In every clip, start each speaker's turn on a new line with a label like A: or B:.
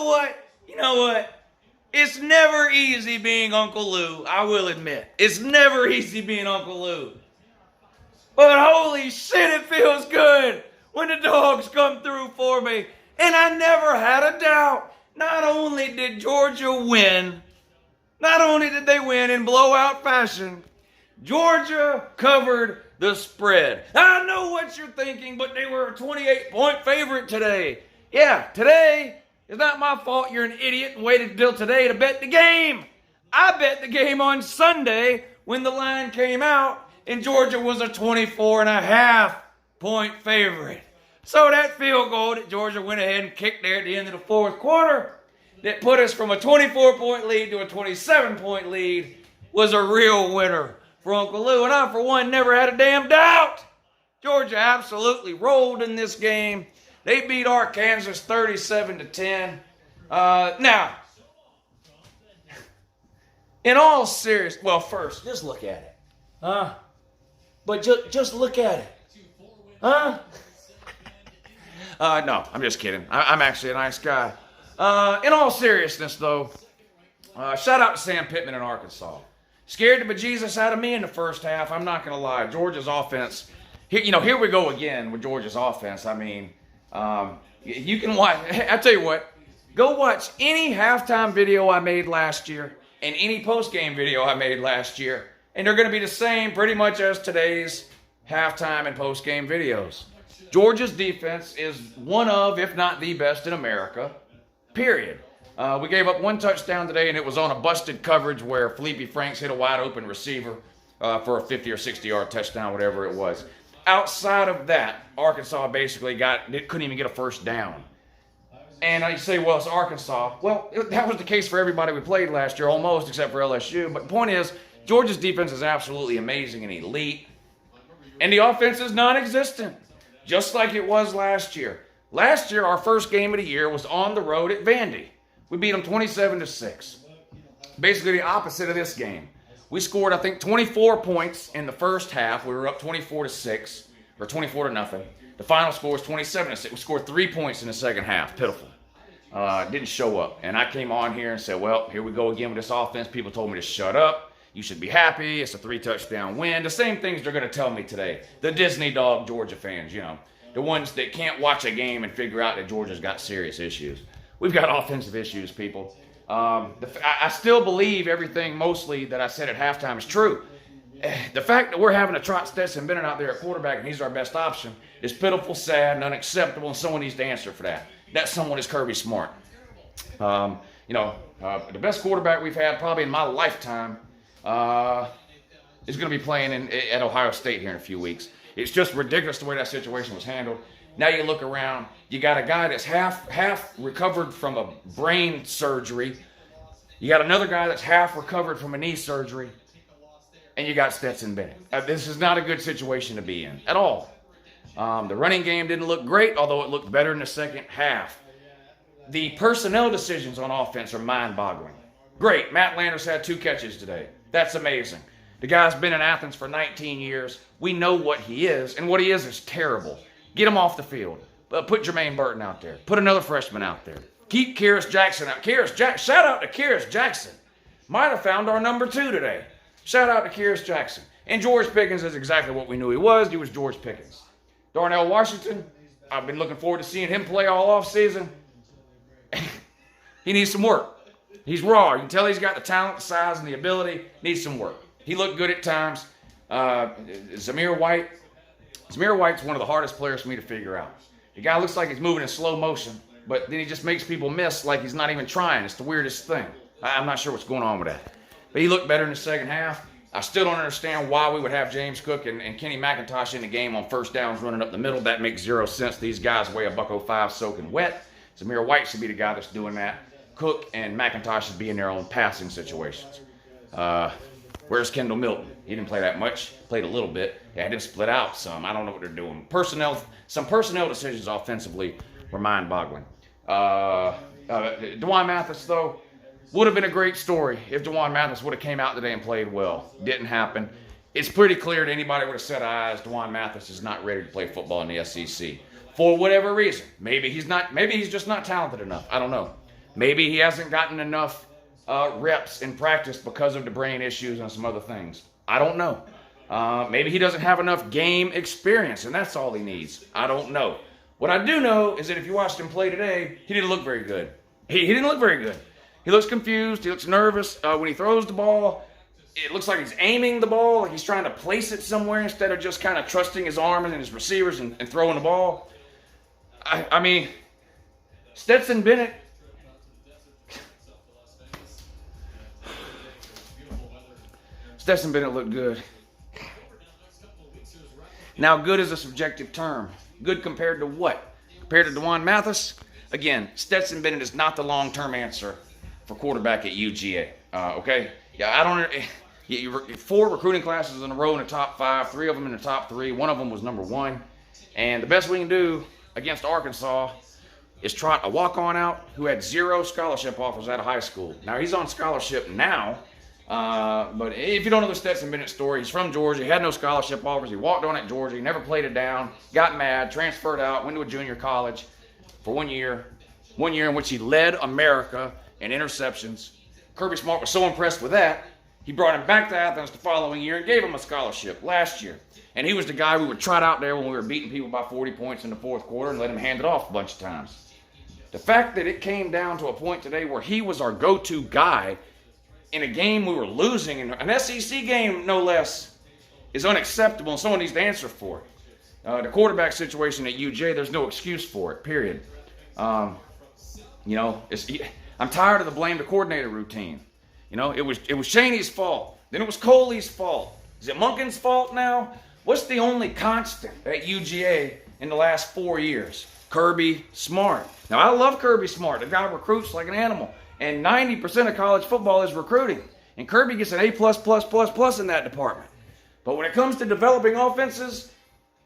A: what? You know what? It's never easy being Uncle Lou, I will admit. It's never easy being Uncle Lou. But holy shit, it feels good when the dogs come through for me. And I never had a doubt. Not only did Georgia win, not only did they win in blowout fashion, Georgia covered the spread. I know what you're thinking, but they were a 28-point favorite today. Yeah, today is not my fault you're an idiot and waited until today to bet the game. I bet the game on Sunday when the line came out and Georgia was a 24.5-point favorite. So that field goal that Georgia went ahead and kicked there at the end of the fourth quarter that put us from a 24-point lead to a 27-point lead was a real winner for Uncle Lou. And I, for one, never had a damn doubt. Georgia absolutely rolled in this game. They beat Arkansas 37-10. Now, in all seriousness, well, first, just look at it. But just look at it. No, I'm just kidding. I'm actually a nice guy. In all seriousness, though, shout out to Sam Pittman in Arkansas. Scared the bejesus out of me in the first half. I'm not going to lie. Georgia's offense, here we go again with Georgia's offense. I mean, you can watch. I tell you what, go watch any halftime video I made last year and any post-game video I made last year, and they're going to be the same pretty much as today's halftime and post-game videos. Georgia's defense is one of, if not the best in America, period. We gave up one touchdown today, and it was on a busted coverage where Felipe Franks hit a wide-open receiver for a 50 or 60-yard touchdown, whatever it was. Outside of that, Arkansas basically couldn't even get a first down. And you say, well, it's Arkansas. Well, that was the case for everybody we played last year, almost, except for LSU. But the point is, Georgia's defense is absolutely amazing and elite. And the offense is non-existent, just like it was last year. Last year, our first game of the year was on the road at Vandy. We beat them 27-6. Basically the opposite of this game. We scored, I think, 24 points in the first half. We were up 24-6, or 24-0. The final score was 27-6. We scored 3 points in the second half. Pitiful. Didn't show up. And I came on here and said, well, here we go again with this offense. People told me to shut up. You should be happy. It's a 3-touchdown win. The same things they're going to tell me today. The Disney dog Georgia fans, the ones that can't watch a game and figure out that Georgia's got serious issues. We've got offensive issues, people. I still believe everything mostly that I said at halftime is true. The fact that we're having to trot Stetson Bennett out there at quarterback and he's our best option is pitiful, sad, and unacceptable, and someone needs to answer for that. That someone is Kirby Smart. The best quarterback we've had probably in my lifetime is going to be playing at Ohio State here in a few weeks. It's just ridiculous the way that situation was handled. Now you look around, you got a guy that's half recovered from a brain surgery. You got another guy that's half recovered from a knee surgery. And you got Stetson Bennett. This is not a good situation to be in at all. The running game didn't look great, although it looked better in the second half. The personnel decisions on offense are mind-boggling. Great, Matt Landers had 2 catches today. That's amazing. The guy's been in Athens for 19 years. We know what he is, and what he is terrible. Get him off the field. Put Jermaine Burton out there. Put another freshman out there. Keep Kyrus Jackson out. Shout out to Kyrus Jackson. Might have found our number 2 today. Shout out to Kyrus Jackson. And George Pickens is exactly what we knew he was. He was George Pickens. Darnell Washington, I've been looking forward to seeing him play all offseason. He needs some work. He's raw. You can tell he's got the talent, the size, and the ability. Needs some work. He looked good at times. Zamir White's one of the hardest players for me to figure out. The guy looks like he's moving in slow motion, but then he just makes people miss like he's not even trying. It's the weirdest thing. I'm not sure what's going on with that. But he looked better in the second half. I still don't understand why we would have James Cook and Kenny McIntosh in the game on first downs running up the middle. That makes 0 sense. These guys weigh $105 soaking wet. Zamir White should be the guy that's doing that. Cook and McIntosh should be in their own passing situations. Where's Kendall Milton? He didn't play that much. Played a little bit. Yeah, he didn't split out some. I don't know what they're doing. Some personnel decisions offensively were mind-boggling. DeJuan Mathis, though, would have been a great story if DeJuan Mathis would have came out today and played well. Didn't happen. It's pretty clear to anybody would have set eyes, DeJuan Mathis is not ready to play football in the SEC. For whatever reason. Maybe he's just not talented enough. I don't know. Maybe he hasn't gotten enough reps in practice because of the brain issues and some other things. I don't know. Maybe he doesn't have enough game experience, and that's all he needs. I don't know. What I do know is that if you watched him play today, he didn't look very good. He didn't look very good. He looks confused. He looks nervous. When he throws the ball, it looks like he's aiming the ball, like he's trying to place it somewhere instead of just kind of trusting his arm and his receivers and throwing the ball. I mean, Stetson Bennett, looked good. Now, good is a subjective term. Good compared to what? Compared to DeJuan Mathis? Again, Stetson Bennett is not the long-term answer for quarterback at UGA. Okay? Yeah, I don't... 4 recruiting classes in a row in the top 5, 3 of them in the top 3. One of them was number 1. And the best we can do against Arkansas is trot a walk-on out who had 0 scholarship offers out of high school. Now, he's on scholarship now. But if you don't know the Stetson Bennett story, he's from Georgia. He had no scholarship offers. He walked on at Georgia. He never played it down. Got mad, transferred out, went to a junior college for 1 year. 1 year in which he led America in interceptions. Kirby Smart was so impressed with that, he brought him back to Athens the following year and gave him a scholarship last year. And he was the guy we would trot out there when we were beating people by 40 points in the fourth quarter and let him hand it off a bunch of times. The fact that it came down to a point today where he was our go-to guy in a game we were losing, in an SEC game no less, is unacceptable, and someone needs to answer for it. The quarterback situation at UJ, there's no excuse for it, period. I'm tired of the blame the coordinator routine. It was Chaney's fault. Then it was Coley's fault. Is it Monken's fault now? What's the only constant at UGA in the last 4 years? Kirby Smart. Now, I love Kirby Smart. The guy recruits like an animal. And 90% of college football is recruiting. And Kirby gets an A+++ in that department. But when it comes to developing offenses,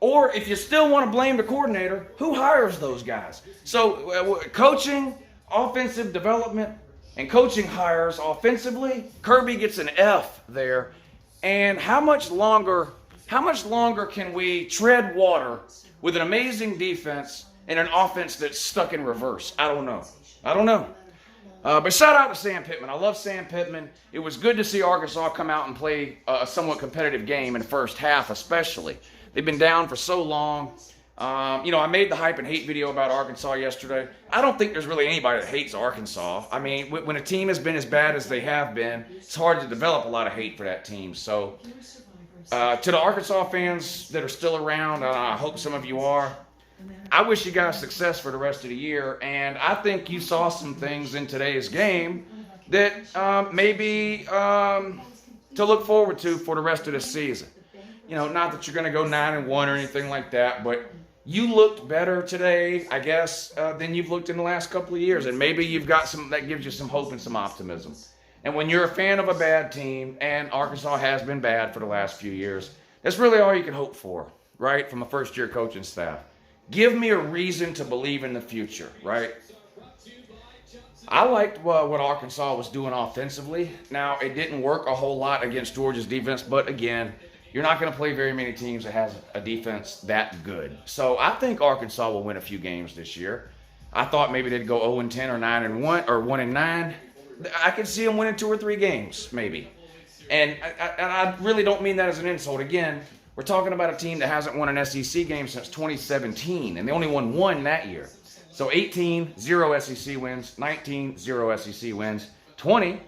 A: or if you still want to blame the coordinator, who hires those guys? So coaching, offensive development, and coaching hires offensively, Kirby gets an F there. And how much longer can we tread water with an amazing defense and an offense that's stuck in reverse? I don't know. But shout out to Sam Pittman. I love Sam Pittman. It was good to see Arkansas come out and play a somewhat competitive game in the first half especially. They've been down for so long. I made the hype and hate video about Arkansas yesterday. I don't think there's really anybody that hates Arkansas. I mean, when a team has been as bad as they have been, it's hard to develop a lot of hate for that team. So to the Arkansas fans that are still around, I hope some of you are, I wish you guys success for the rest of the year, and I think you saw some things in today's game that maybe to look forward to for the rest of the season. Not that you're going to go 9-1 or anything like that, but you looked better today, I guess, than you've looked in the last couple of years, and maybe you've got some that gives you some hope and some optimism. And when you're a fan of a bad team, and Arkansas has been bad for the last few years, that's really all you can hope for, right, from a first-year coaching staff. Give me a reason to believe in the future, right? I liked what Arkansas was doing offensively. Now, it didn't work a whole lot against Georgia's defense, but again, you're not going to play very many teams that has a defense that good. So I think Arkansas will win a few games this year. I thought maybe they'd go 0-10 or 9-1 or 1-9. I could see them winning 2 or 3 games, maybe. And I really don't mean that as an insult. Again, we're talking about a team that hasn't won an SEC game since 2017, and they only won 1 that year. So 18, 0 SEC wins. 19, 0 SEC wins. 20,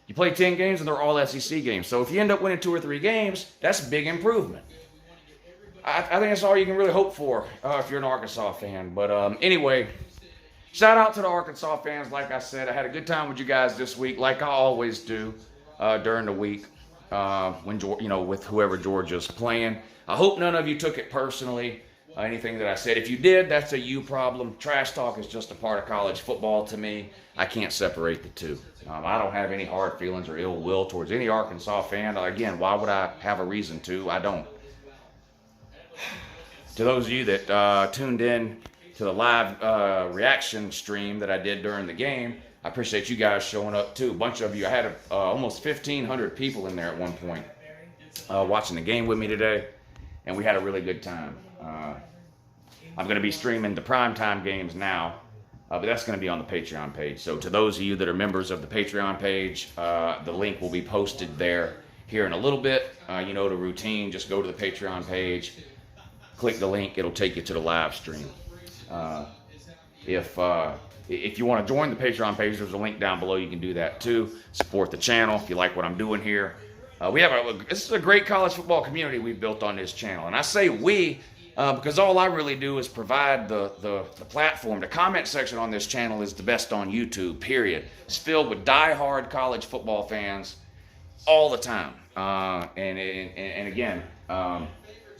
A: you play 10 games, and they're all SEC games. So if you end up winning 2 or 3 games, that's a big improvement. I think that's all you can really hope for if you're an Arkansas fan. But anyway, shout out to the Arkansas fans. Like I said, I had a good time with you guys this week, like I always do during the week. With whoever Georgia's playing. I hope none of you took it personally, anything that I said. If you did, that's a you problem. Trash talk is just a part of college football to me. I can't separate the two. I don't have any hard feelings or ill will towards any Arkansas fan. Again, why would I have a reason to? I don't. To those of you that tuned in to the live reaction stream that I did during the game, I appreciate you guys showing up too. A bunch of you. I had almost 1,500 people in there at one point watching the game with me today, and we had a really good time. I'm going to be streaming the primetime games now But that's going to be on the Patreon page. So to those of you that are members of the Patreon page, the link will be posted there here in a little bit. You know the routine. Just go to the Patreon page, click the link. It'll take you to the live stream. If you want to join the Patreon page, there's a link down below. You can do that too. Support the channel if you like what I'm doing here. This is a great college football community we've built on this channel. And I say we because all I really do is provide the platform. The comment section on this channel is the best on YouTube, period. It's filled with diehard college football fans all the time. And again,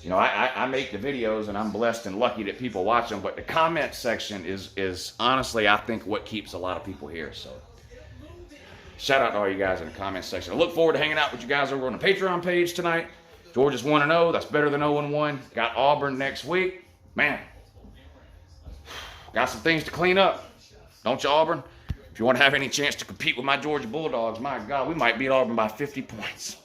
A: you know, I make the videos and I'm blessed and lucky that people watch them, but the comment section is honestly, I think, what keeps a lot of people here. So shout out to all you guys in the comment section. I look forward to hanging out with you guys over on the Patreon page tonight. Georgia's 1-0. That's better than 0-1. Got Auburn next week. Man, got some things to clean up. Don't you, Auburn? If you want to have any chance to compete with my Georgia Bulldogs, my God, we might beat Auburn by 50 points.